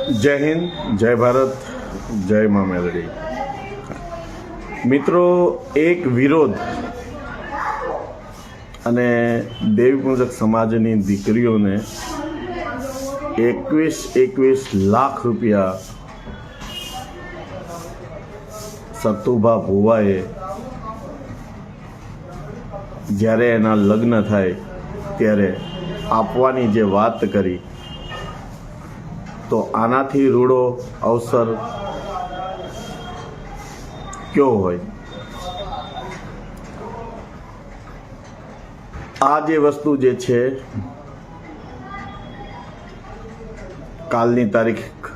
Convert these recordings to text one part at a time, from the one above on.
જય હિન્દ, જય ભારત, જય મા મેલડી. મિત્રો, એક વિરોધ અને દેવી પૂજક સમાજની દીકરીઓને 21 લાખ રૂપિયા સતુભા ભુવાએ જ્યારે એના લગ્ન થાય ત્યારે આપવાની જે વાત કરી, તો આનાથી રૂડો અવસર કયો હોય? આ જે વસ્તુ જે છે, કાલની તારીખ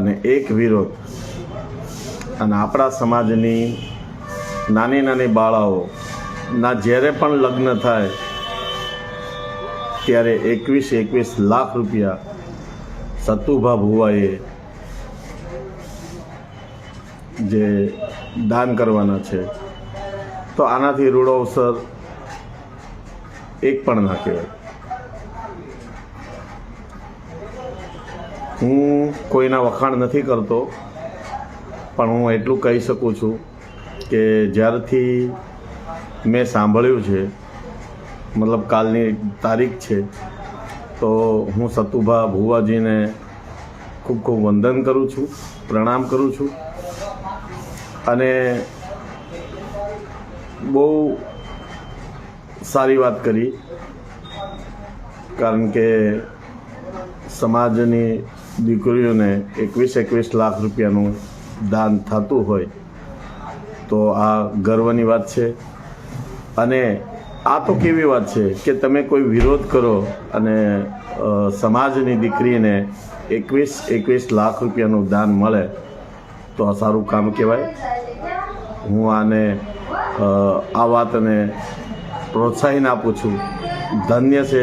અને એક વિરોધ અને આપણા સમાજની નાની નાની બાળાઓના જ્યારે પણ લગ્ન થાય ત્યારે 21 લાખ રૂપિયા સતુભા ભુવાએ જે દાન કરવાના છે, તો આનાથી રૂડો અવસર એક પણ ના કહેવાય. હું કોઈના વખાણ નથી કરતો, પણ હું એટલું કહી શકું છું કે જ્યારથી મેં સાંભળ્યું છે, મતલબ કાલની તારીખ છે, તો હું સતુભા ભુવાજીને ખૂબ ખૂબ વંદન કરું છું, પ્રણામ કરું છું. અને બહુ સારી વાત કરી, કારણ કે સમાજની દીકરીઓને 21 લાખ રૂપિયાનું દાન થતું હોય તો આ ગર્વની વાત છે. અને આ તો કેવી વાત છે કે તમે કોઈ વિરોધ કરો અને સમાજની દીકરીને 21 લાખ રૂપિયાનું દાન મળે, તો આ સારું કામ કહેવાય. હું આને આ વાતને પ્રોત્સાહન આપું છું. ધન્ય છે,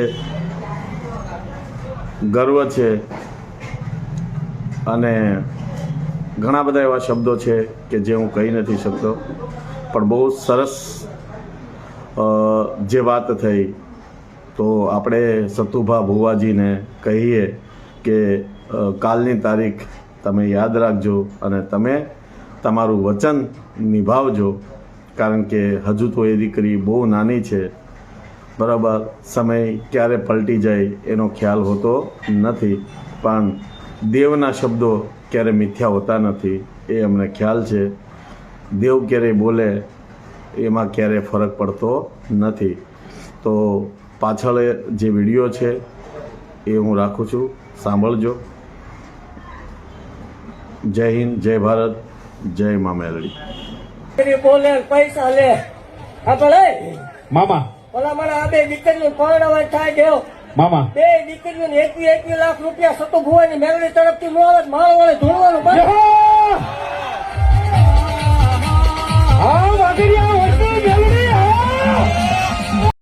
ગર્વ છે. અને ઘણા બધા એવા શબ્દો છે કે જે હું કહી નથી શકતો, પણ બહુ સરસ જે વાત થઈ. તો આપણે સતુભા ભુવાજીને કહીએ કે કાલની તારીખ તમે યાદ રાખજો અને તમે તમારું વચન નિભાવજો, કારણ કે હજુ તો એ દીકરી બહુ નાની છે. બરાબર, સમય ક્યારે પલટી જાય એનો ખ્યાલ હોતો નથી, પણ દેવના શબ્દો ક્યારે મિથ્યા હોતા નથી એ અમને ખ્યાલ છે. દેવ ક્યારે બોલે એમાં ક્યારે ફરક પડતો નથી. તો પાછળ જે વિડીયો છે એ હું રાખું છું, સાંભળજો. જય હિન્દ, જય ભારત, જય મા મેલડી. બોલે પૈસા લે આપણે મામા ઓલા મને આ બે દીકરીઓ પરણવા થાય ગયો. મામા બે દીકરીઓને 21 લાખ રૂપિયા સતુ ભુવાની મેળવી તરફથી નો આવે, મારો વાળે ધોળવાનું બંધ.